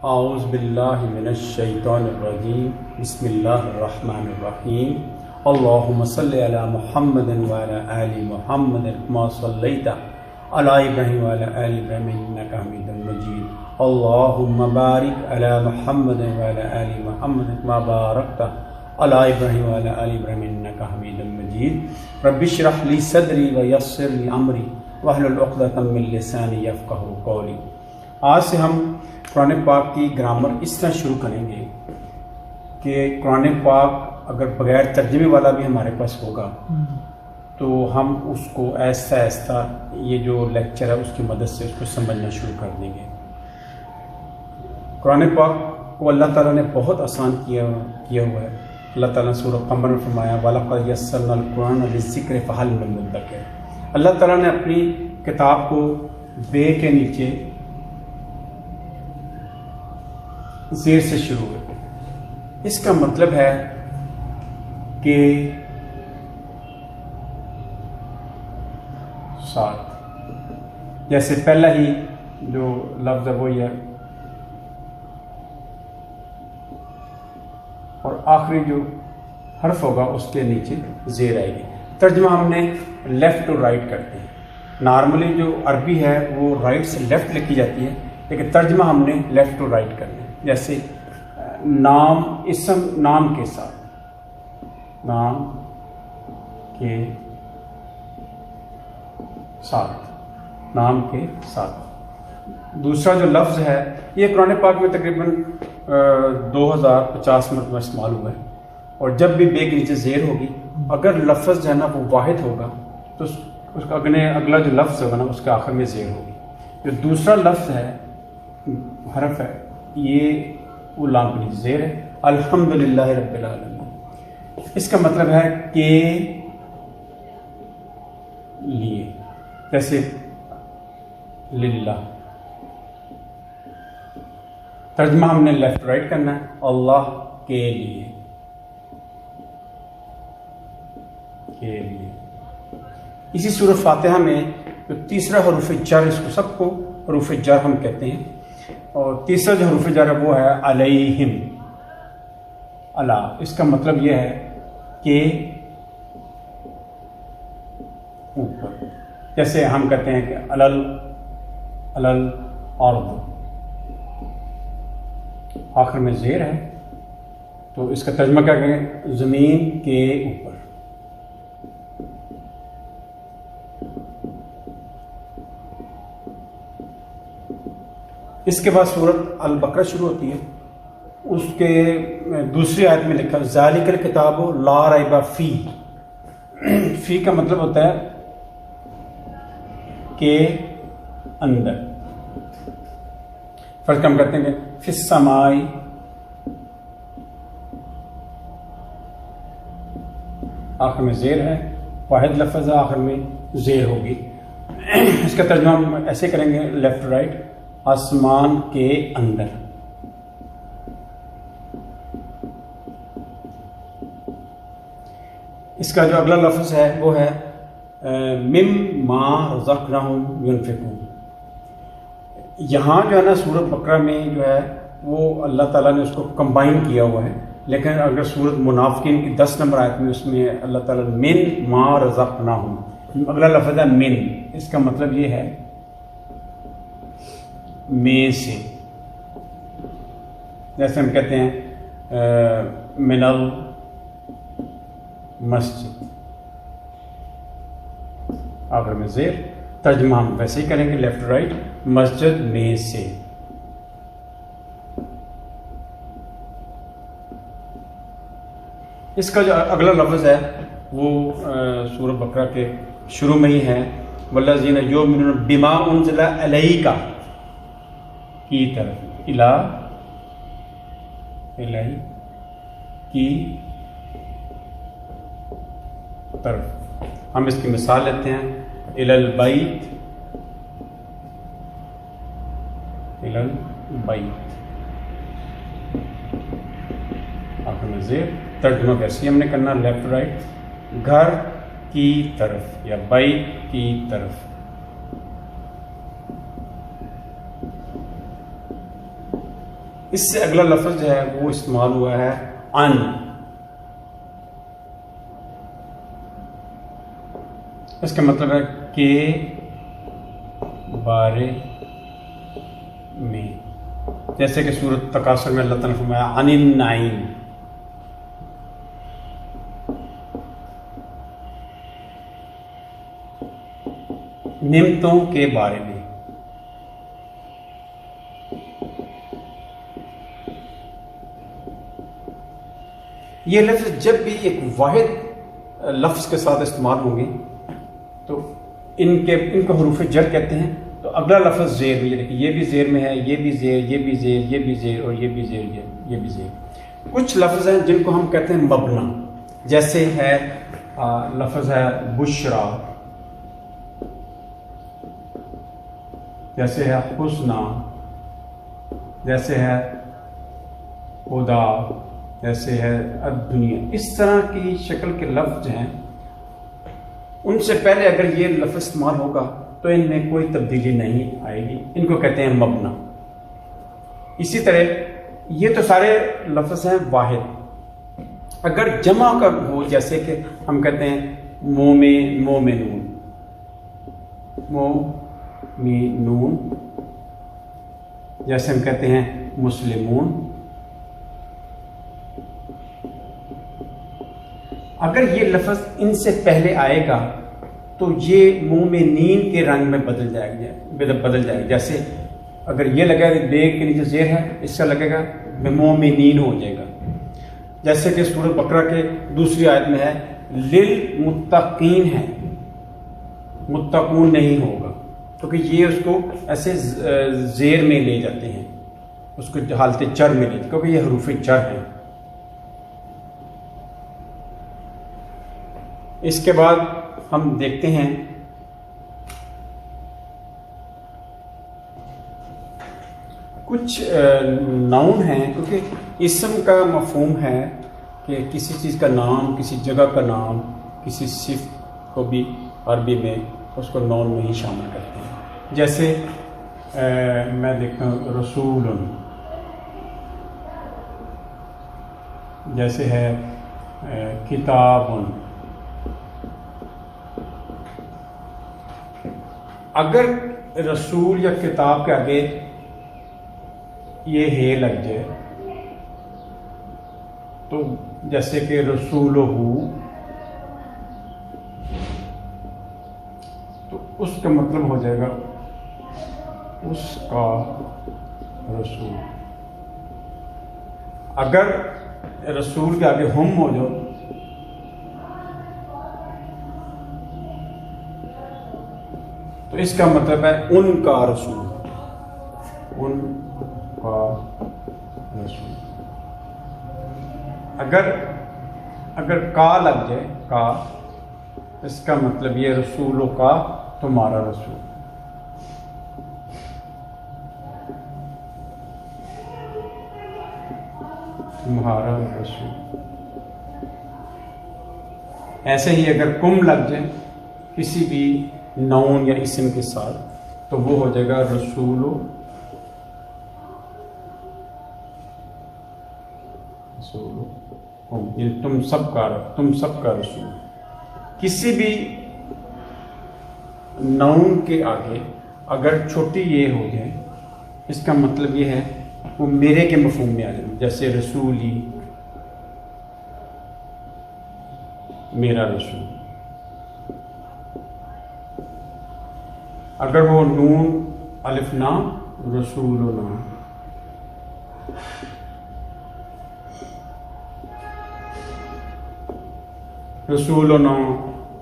اعوذ باللہ من الشیطان الرجیم بسم اللہ الرحمن الرحیم اللہم صلی علی محمد وعلی آل محمد کما صلیت علی ابراہیم وعلی آل ابراہیم انک حمید مجید اللہم بارک علی محمد وعلی آل محمد کما بارکت علی ابراہیم وعلی آل ابراہیم انک حمید مجید رب اشرح لی صدری ویسر لی امری واحلل عقدۃ من لسانی یفقہوا قولی۔ آج سے ہم قرآن پاک کی گرامر اس طرح شروع کریں گے کہ قرآن پاک اگر بغیر ترجمے والا بھی ہمارے پاس ہوگا تو ہم اس کو آہستہ آہستہ یہ جو لیکچر ہے اس کی مدد سے اس کو سمجھنا شروع کر دیں گے۔ قرآن پاک کو اللہ تعالیٰ نے بہت آسان کیا ہوا ہے۔ اللہ تعالیٰ نے سورہ قمر میں فرمایا وَلَقَدْ يَسَّرْنَا الْقُرْآنَ لِلذِّكْرِ فَهَلْ مِن مُدَّكِرٍ۔ اللہ تعالیٰ نے اپنی کتاب کو بے کے نیچے زیر سے شروع ہے۔ اس کا مطلب ہے کہ ساتھ، جیسے پہلا ہی جو لفظ ہے وہی ہے اور آخری جو حرف ہوگا اس کے نیچے زیر آئے گی۔ ترجمہ ہم نے لیفٹ ٹو رائٹ کرتے ہیں۔ نارملی جو عربی ہے وہ رائٹ سے لیفٹ لکھی جاتی ہے، لیکن ترجمہ ہم نے لیفٹ ٹو رائٹ کرنا ہے۔ جیسے نام، اسم نام کے ساتھ، نام کے ساتھ، نام کے ساتھ۔ دوسرا جو لفظ ہے یہ قرآن پاک میں تقریباً 2050 مرتبہ استعمال ہوا ہے، اور جب بھی بے کے نیچے زیر ہوگی اگر لفظ جو ہے نا وہ واحد ہوگا تو اس کا اگلا جو لفظ ہوگا نا اس کے آخر میں زیر ہوگی۔ جو دوسرا لفظ ہے، حرف ہے، یہ وہ لام کے نیچے زیر ہے، الحمدللہ رب العالمین۔ اس کا مطلب ہے کہ لیے، جیسے للہ۔ ترجمہ ہم نے لیفٹ رائٹ کرنا ہے، اللہ کے لیے، کے لیے۔ اسی سورۃ فاتحہ میں جو تیسرا حروف جر، اس کو سب کو حروف جر ہم کہتے ہیں، اور تیسرا جو حروف جر ہے وہ ہے علیہم، اللہ۔ اس کا مطلب یہ ہے کہ اوپر، جیسے ہم کہتے ہیں کہ علل ارض، آخر میں زیر ہے تو اس کا ترجمہ کیا کہیں؟ زمین کے اوپر۔ اس کے بعد سورۃ البقرہ شروع ہوتی ہے۔ اس کے دوسری آیت میں لکھا ذالک الکتاب لا ریب فی۔ فی کا مطلب ہوتا ہے کہ اندر۔ فرض ہم کہتے ہیں کہ فی السماء، آخر میں زیر ہے، واحد لفظ ہے، آخر میں زیر ہوگی۔ اس کا ترجمہ ہم ایسے کریں گے لیفٹ رائٹ، آسمان کے اندر۔ اس کا جو اگلا لفظ ہے وہ ہے مما رزقناہم ینفقون۔ یہاں جو ہے نا سورۃ بقرہ میں جو ہے وہ اللہ تعالیٰ نے اس کو کمبائن کیا ہوا ہے، لیکن اگر سورۃ منافقین کی 10 نمبر آیت میں اس میں اللہ تعالیٰ من ما رزقناہم، اگلا لفظ ہے من۔ اس کا مطلب یہ ہے میں سے، جیسے ہم کہتے ہیں من المسجد، آخر میں زیر۔ ترجمہ ہم ویسے ہی کریں گے لیفٹ رائٹ، مسجد میں سے۔ اس کا جو اگلا لفظ ہے وہ سورۃ بقرہ کے شروع میں ہی ہے، والذین یؤمنون بما انزل الیک کی طرف، الہی کی طرف۔ ہم اس کی مثال لیتے ہیں الالبیت، آخر میں زیر۔ ترجمہ ویسے ہم نے کرنا لیفٹ رائٹ، گھر کی طرف یا بیت کی طرف۔ اس سے اگلا لفظ جو ہے وہ استعمال ہوا ہے ان. اس کا مطلب ہے کے بارے میں، جیسے کہ سورۃ تکاثر میں اللہ تعالیٰ نے فرمایا عن النعیم. نعمتوں کے بارے میں. یہ لفظ جب بھی ایک واحد لفظ کے ساتھ استعمال ہوں گے تو ان کو حروف جر کہتے ہیں. تو اگلا لفظ زیر میں، یہ بھی زیر میں ہے، یہ بھی زیر، یہ بھی زیر، یہ بھی زیر، اور یہ بھی زیر، یہ بھی زیر. کچھ لفظ ہیں جن کو ہم کہتے ہیں مبنا، جیسے ہے لفظ ہے بشرا، جیسے ہے حسنہ، جیسے ہے خدا، جیسے ہے الدنیا. اس طرح کی شکل کے لفظ ہیں، ان سے پہلے اگر یہ لفظ استعمال ہوگا تو ان میں کوئی تبدیلی نہیں آئے گی. ان کو کہتے ہیں مبنا. اسی طرح یہ تو سارے لفظ ہیں واحد. اگر جمع کا ہو، جیسے کہ ہم کہتے ہیں مومنون، مومنون، جیسے ہم کہتے ہیں مسلمون. اگر یہ لفظ ان سے پہلے آئے گا تو یہ مومنین کے رنگ میں بدل جائے گا. جیسے اگر یہ لگا بے کے نیچے زیر ہے، اس کا لگے گا مومنین ہو جائے گا. جیسے کہ سورۃ بقرہ کے دوسری آیت میں ہے للمتقین ہے، متقون نہیں ہوگا، کیونکہ یہ اس کو ایسے زیر میں لے جاتے ہیں، اس کو حالت جر میں لے جاتے ہیں، کیونکہ یہ حروف جر ہیں. اس کے بعد ہم دیکھتے ہیں کچھ ناؤن ہیں، کیونکہ اسم کا مفہوم ہے کہ کسی چیز کا نام، کسی جگہ کا نام، کسی صفت کو بھی عربی میں اس کو ناؤن میں ہی شامل کرتے ہیں. جیسے میں دیکھتا ہوں رسول، جیسے ہے کتاب. اگر رسول یا کتاب کے آگے یہ ہے لگ جائے تو جیسے کہ رسولہ، تو اس کا مطلب ہو جائے گا اس کا رسول. اگر رسول کے آگے ہم ہو جاؤ تو اس کا مطلب ہے ان کا رسول، ان کا رسول. اگر کا لگ جائے، کا، اس کا مطلب یہ رسولوں کا تمہارا رسول. تمہارا رسول. ایسے ہی اگر کم لگ جائے کسی بھی نون یا اسم کے ساتھ تو وہ ہو جائے گا رسول، یہ تم سب کا رسول. کسی بھی نون کے آگے اگر چھوٹی یہ ہو جائے، اس کا مطلب یہ ہے وہ میرے کے مفہوم میں آ جائے. جیسے رسولی، میرا رسول. اگر وہ نون الف نام، رسولنا. رسولنا،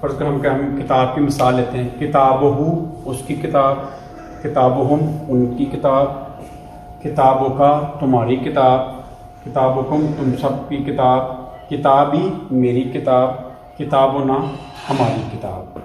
فرض کر ہم کتاب کی مثال لیتے ہیں، کتابہ اس کی کتاب، کتابہم ان کی کتاب، کتابوں کا تمہاری کتاب، کتابکم تم سب کی کتاب، کتابی میری کتاب، کتابنا ہماری کتاب.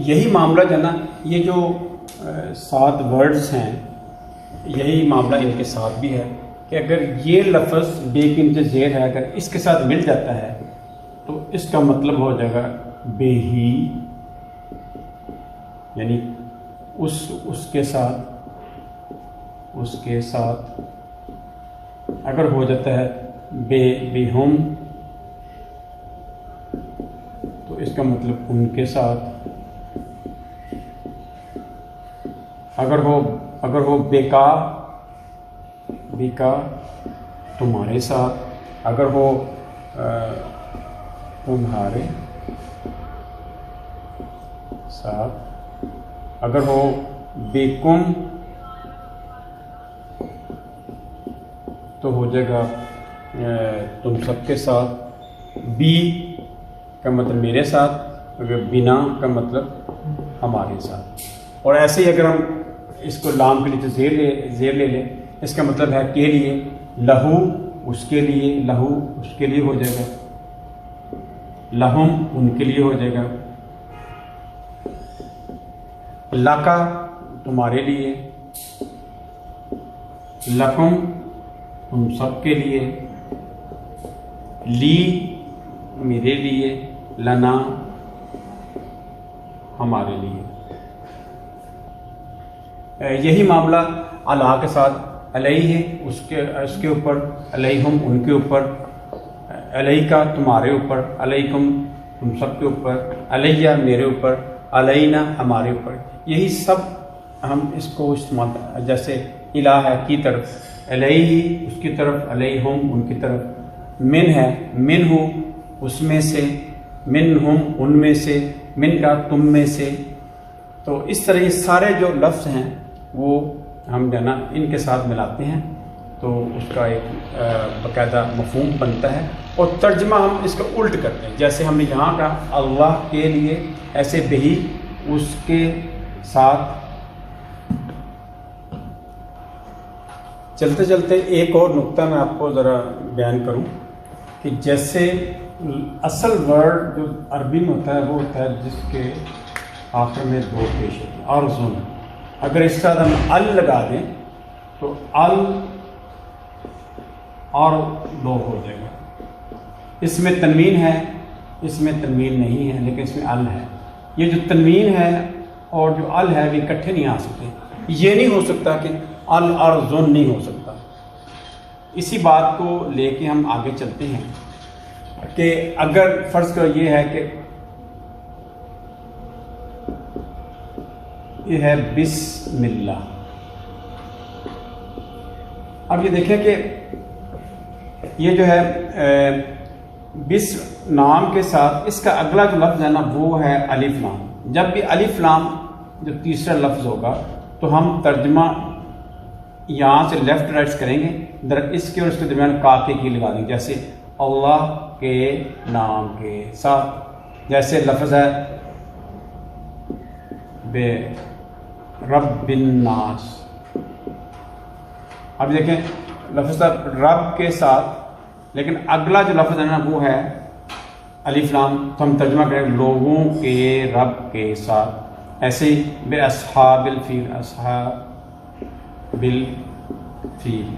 یہی معاملہ جو ہے نا، یہ جو 7 ورڈز ہیں، یہی معاملہ ان کے ساتھ بھی ہے کہ اگر یہ لفظ بے کے نیچے زیر ہے، اگر اس کے ساتھ مل جاتا ہے تو اس کا مطلب ہو جائے گا بے ہی، یعنی اس کے ساتھ اس کے ساتھ. اگر ہو جاتا ہے بہم تو اس کا مطلب ان کے ساتھ. اگر ہو بیکا تمہارے ساتھ. اگر ہو تمہارے ساتھ. اگر ہو بیکم تو ہو جائے گا تم سب کے ساتھ. بی کا مطلب میرے ساتھ. اگر بنا کا مطلب ہمارے ساتھ. اور ایسے ہی اگر ہم اس کو لام کے نیچے زیر لے لیں، اس کا مطلب ہے کے لیے. لہو اس کے لیے، لہو اس کے لیے ہو جائے گا. لہم ان کے لیے ہو جائے گا. لکا تمہارے لیے. لکم تم سب کے لیے. لی میرے لیے. لنا ہمارے لیے. یہی معاملہ علا کے ساتھ علیہ ہے، اس کے اوپر. علیہم ان کے اوپر. علیکا تمہارے اوپر. علیکم تم سب کے اوپر. علیہ میرے اوپر. علینا ہمارے اوپر. یہی سب ہم اس کو استعمال، جیسے الہ ہے کی طرف، علیہ اس کی طرف، علیہم ان کی طرف. من ہے من ہو اس میں سے. من ہم ان میں سے. من کا تم میں سے. تو اس طرح یہ سارے جو لفظ ہیں وہ ہم جو نا ان کے ساتھ ملاتے ہیں تو اس کا ایک باقاعدہ مفہوم بنتا ہے. اور ترجمہ ہم اس کا الٹ کرتے ہیں، جیسے ہم نے یہاں کہا اللہ کے لیے، ایسے بہی اس کے ساتھ. چلتے چلتے ایک اور نقطہ میں آپ کو ذرا بیان کروں کہ جیسے اصل ورڈ جو عربی میں ہوتا ہے وہ ہوتا ہے جس کے آخر میں دو پیش ہوتے ہیں. ارزن، اگر اس کے ساتھ ہم ال لگا دیں تو ال اور دو ہو جائے گا. اس میں تنوین ہے، اس میں تنوین نہیں ہے، لیکن اس میں ال ہے. یہ جو تنوین ہے اور جو ال ہے وہ اکٹھے نہیں آ سکتے. یہ نہیں ہو سکتا کہ ال اور زن نہیں ہو سکتا. اسی بات کو لے کے ہم آگے چلتے ہیں کہ اگر فرض کرو یہ ہے کہ یہ ہے بسم اللہ. اب یہ دیکھیں کہ یہ جو ہے بس نام کے ساتھ اس کا اگلا جو لفظ ہے نا وہ ہے الف لام. جب بھی الف لام جو تیسرا لفظ ہوگا تو ہم ترجمہ یہاں سے لیفٹ رائٹ کریں گے، اس کے اور اس کے درمیان کاکے کی لگا دیں گے. جیسے اللہ کے نام کے ساتھ، جیسے لفظ ہے بے رب الناس. اب دیکھیں لفظ رب کے ساتھ، لیکن اگلا جو لفظ ہے نا وہ ہے الف لام، تو ہم ترجمہ کریں لوگوں کے رب کے ساتھ. ایسے ہی بے اصحاب الفیل، اصحاب الفیل،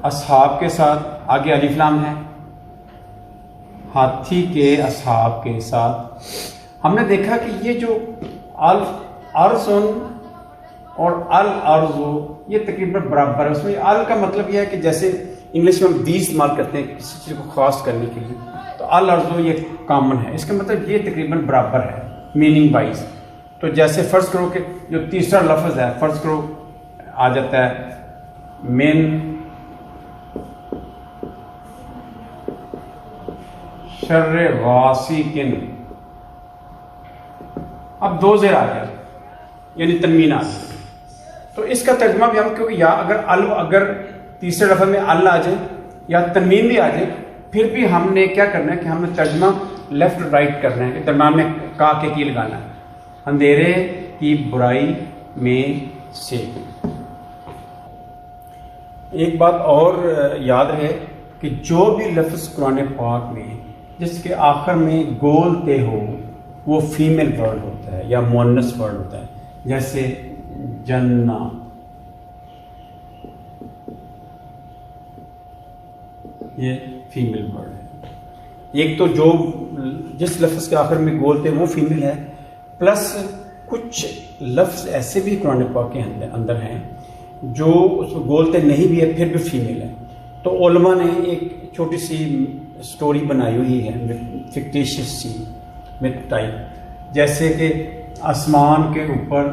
اصحاب کے ساتھ آگے الف لام ہے. ہاتھی کے اصحاب کے ساتھ. ہم نے دیکھا کہ یہ جو ارسن اور الارض یہ تقریباً برابر ہے. اس میں ال کا مطلب یہ ہے کہ جیسے انگلش میں ہم دی استعمال کرتے ہیں کسی چیز کو خاص کرنے کے لیے، تو الارض یہ کامن ہے. اس کا مطلب یہ تقریباً برابر ہے میننگ وائز. تو جیسے فرض کرو کہ جو تیسرا لفظ ہے، فرض کرو آ جاتا ہے من شر غاسقن. اب دو زیر آ گیا یعنی تنوین آ گئی. تو اس کا ترجمہ بھی ہم کیونکہ یا اگر تیسرے لفظ میں ال آ جائے یا تنوین بھی آ جائے، پھر بھی ہم نے کیا کرنا ہے کہ ہم نے ترجمہ لیفٹ رائٹ کرنا ہے کہ درمیان میں کا کے کی لگانا ہے. اندھیرے کی برائی میں سے. ایک بات اور یاد رہے کہ جو بھی لفظ قرآن پاک میں جس کے آخر میں گول تے ہو وہ فیمیل ورڈ ہوتا ہے یا مؤنث ورڈ ہوتا ہے. جیسے جنہ، یہ فیمیل ورڈ ہے. ایک تو جو جس لفظ کے آخر میں گول تے وہ فیمیل ہے، پلس کچھ لفظ ایسے بھی قرآن پاک کے اندر ہیں جو اس کو بولتے نہیں بھی ہے پھر بھی فیمیل ہے. تو علماء نے ایک چھوٹی سی سٹوری بنائی ہوئی ہے فکٹیشیس سی مت ٹائپ، جیسے کہ آسمان کے اوپر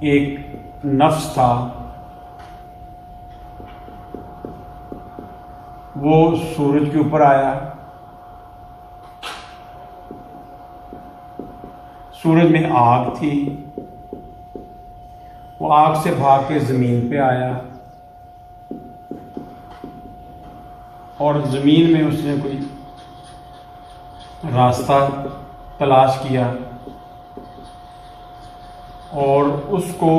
ایک نفس تھا، وہ سورج کے اوپر آیا، سورج میں آگ تھی، وہ آگ سے بھاگ کے زمین پہ آیا اور زمین میں اس نے کوئی راستہ تلاش کیا اور اس کو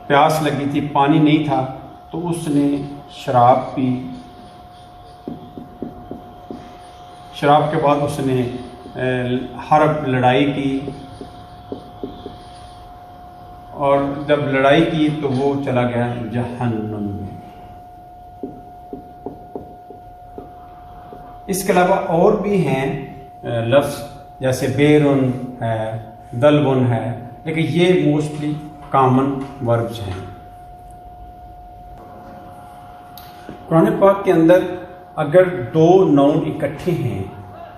پیاس لگی تھی، پانی نہیں تھا، تو اس نے شراب پی. شراب کے بعد اس نے حرب لڑائی کی، اور جب لڑائی کی تو وہ چلا گیا جہنم میں. اس کے علاوہ اور بھی ہیں لفظ، جیسے بیرن ہے، دلبن ہے، لیکن یہ موسٹلی کامن وربز ہیں. قرآن پاک کے اندر اگر دو نون اکٹھے ہیں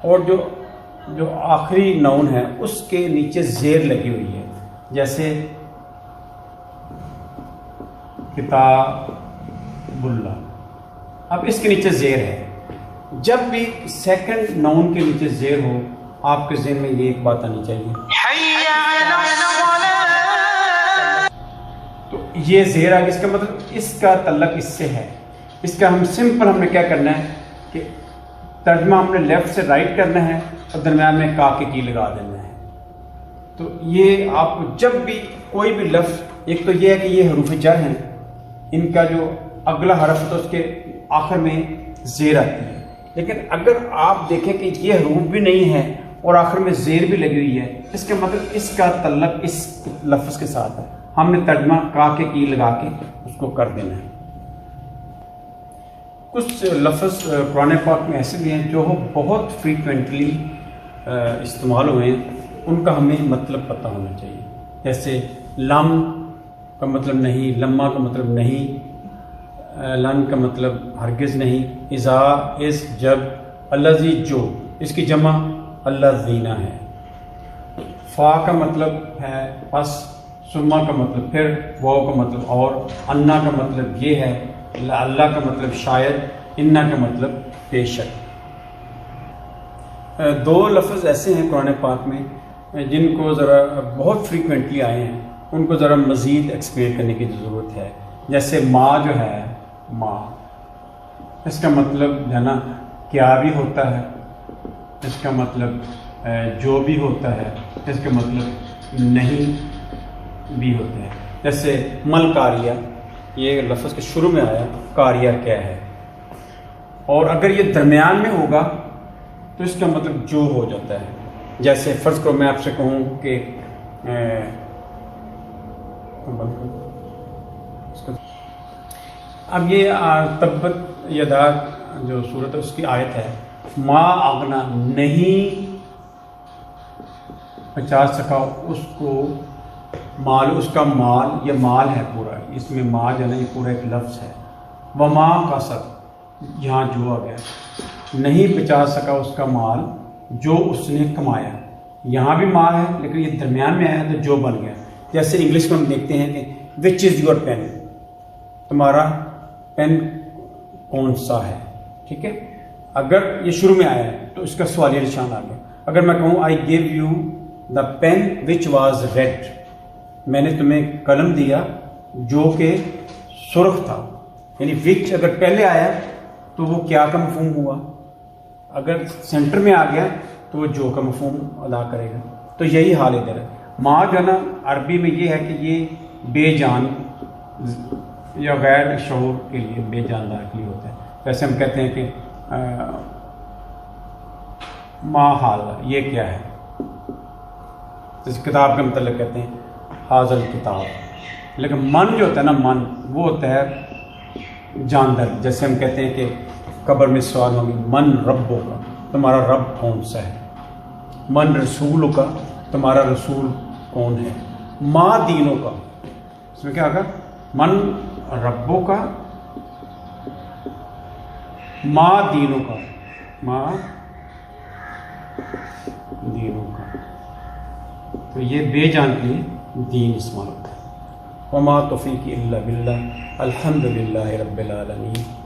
اور جو آخری نون ہے اس کے نیچے زیر لگی ہوئی ہے، جیسے کتاب اللہ، اب اس کے نیچے زیر ہے. جب بھی سیکنڈ نون کے نیچے زیر ہو آپ کے ذہن میں یہ ایک بات آنی چاہیے، تو یہ زیر آگے، اس کا مطلب اس کا تعلق اس سے ہے. اس کا ہم نے کیا کرنا ہے کہ ترجمہ ہم نے لیفٹ سے رائٹ کرنا ہے اور درمیان میں کا کے کی لگا دینا ہے. تو یہ آپ کو جب بھی کوئی بھی لفظ، ایک تو یہ ہے کہ یہ حروف جر ہیں، ان کا جو اگلا حرف ہے تو اس کے آخر میں زیر آتی ہے. لیکن اگر آپ دیکھیں کہ یہ حروف بھی نہیں ہے اور آخر میں زیر بھی لگی ہوئی ہے، اس کا مطلب اس کا تعلق اس لفظ کے ساتھ ہے. ہم نے ترجمہ کا کے کی لگا کے اس کو کر دینا ہے. کچھ لفظ قرآن پاک میں ایسے بھی ہیں جو بہت فریکوینٹلی استعمال ہوئے ہیں، ان کا ہمیں مطلب پتہ ہونا چاہیے. جیسے لم کا مطلب نہیں، لما کا مطلب نہیں، لن کا مطلب ہرگز نہیں، اذا اس جب، الذی جو، اس کی جمع الذین ہے. فا کا مطلب ہے پس، سما کا مطلب پھر، واو کا مطلب اور، انا کا مطلب یہ ہے، اللہ کا مطلب شاید، انا کا مطلب بے شک. دو لفظ ایسے ہیں قرآن پاک میں جن کو ذرا بہت فریکوینٹلی آئے ہیں، ان کو ذرا مزید ایکسپلین کرنے کی ضرورت ہے. جیسے ماں جو ہے، ماں، اس کا مطلب ہے نا کیا بھی ہوتا ہے، اس کا مطلب جو بھی ہوتا ہے، اس کا مطلب نہیں بھی ہوتا ہے. جیسے مل کاریہ، یہ لفظ کے شروع میں آیا کاریہ کیا ہے، اور اگر یہ درمیان میں ہوگا تو اس کا مطلب جو ہو جاتا ہے. جیسے فرض کرو میں آپ سے کہوں کہ اب یہ تبت یدا جو صورت ہے اس کی آیت ہے، ما اغنا، نہیں بچا سکا اس کو مال، اس کا مال، یہ مال ہے پورا، اس میں مال جو ہے نا یہ پورا ایک لفظ ہے. وما کسب، یہاں جو آ گیا، نہیں بچا سکا اس کا مال جو اس نے کمایا. یہاں بھی مال ہے لیکن یہ درمیان میں آیا تو جو بن گیا. جیسے انگلش میں ہم دیکھتے ہیں کہ وچ از یور پین، تمہارا پین کون سا ہے. ٹھیک ہے، اگر یہ شروع میں آیا ہے تو اس کا سوالیہ نشان آ گیا. اگر میں کہوں I gave you the pen which was red, میں نے تمہیں قلم دیا جو کہ سرخ تھا، یعنی وچ اگر پہلے آیا تو وہ کیا کا مفہوم ہوا، اگر سینٹر میں آ گیا تو وہ جو کا مفہوم ادا کرے گا. تو یہی حال ادھر ہے. ماں جو ہے نا عربی میں یہ ہے کہ یہ بے جان یا غیر شعور کے لیے، بے جاندار کے لیے ہوتا ہے. جیسے ہم کہتے ہیں کہ ما حال، یہ کیا ہے. جیسے کتاب کے متعلق کہتے ہیں حاضل کتاب، لیکن من جو ہوتا ہے نا، من وہ ہوتا ہے جاندار. جیسے ہم کہتے ہیں کہ قبر میں سوال ہوگی من ربوں کا، تمہارا رب کون سا ہے. من رسولوں کا، تمہارا رسول کون ہے. ما دینوں کا، اس میں کیا کہا؟ من ربوں کا، ما دینوں کا، ما دینوں کا. تو یہ بے جان کے لیے دین استعمال ہوتا ہے. وما توفیقی الا باللہ، الحمد للہ رب العالمین.